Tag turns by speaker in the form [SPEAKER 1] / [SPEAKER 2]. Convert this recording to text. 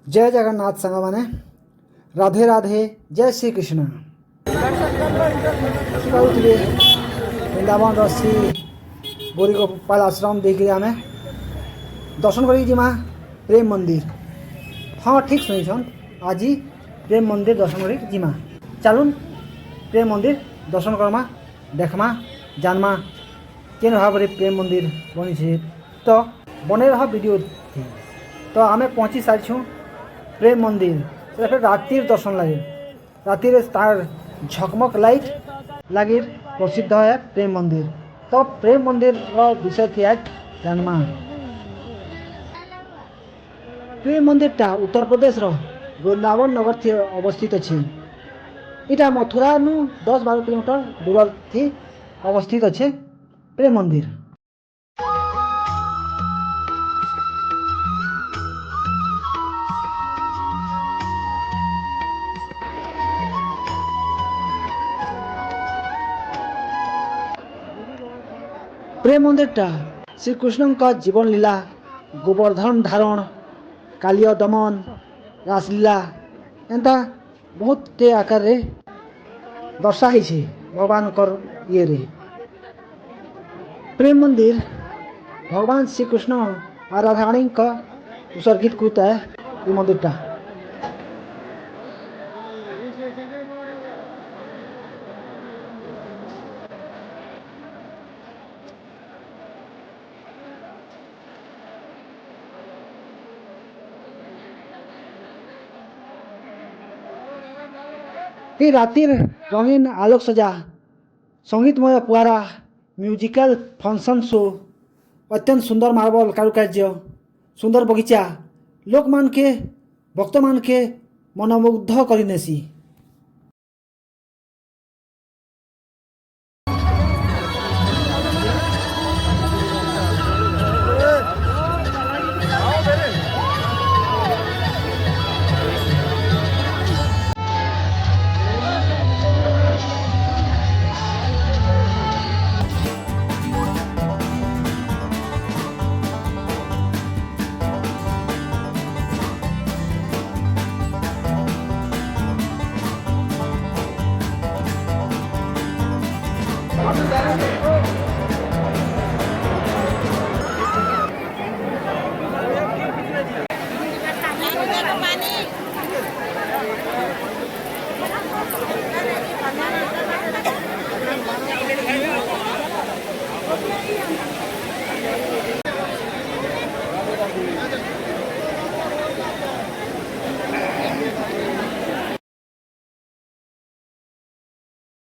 [SPEAKER 1] जय जगन्नाथ सांग मैंने राधे राधे जय श्री कृष्ण वृंदावन रसी बोरी गोपाल आश्रम देख आम दर्शन करा प्रेम मंदिर। हाँ ठीक शुणी छन आज प्रेम मंदिर दर्शन कर जिमा चलुन प्रेम मंदिर दर्शन करमा देखमा जानमा केन भाव प्रेम मंदिर बनी छे तो बने रहा वीडियो थी। तो आम पहुँची सारी छूँ प्रेम मंदिर फिर रातिर दर्शन लगे रातिर तार झकमक लाइट लगे प्रसिद्ध है प्रेम मंदिर। तो प्रेम मंदिर विषय थी आज जानमा प्रेम मंदिर उत्तर प्रदेश वृंदावन नगर थी अवस्थित अच्छे इटा मथुरा नु 10-12 किलोमीटर दूर थी अवस्थित अच्छे प्रेम मंदिर। प्रेम मंदिर श्रीकृष्ण का जीवन लीला गोवर्धन धारण कालिय दमन रासलीला एंता बहुत टे आकार रे दर्शाई छे भगवान कर ये रे। प्रेम मंदिर भगवान श्रीकृष्ण और राधा रानी का उत्सर्गित होता है ये मंदिर रातिर रंगीन आलोक सजा संगीतमय पुआरा म्यूजिकल फंक्शन शो अत्यंत सुंदर मार्बल कारुकार्य सुंदर बगीचा लोक मान के भक्त मान के मनमुग्ध करिनेसी।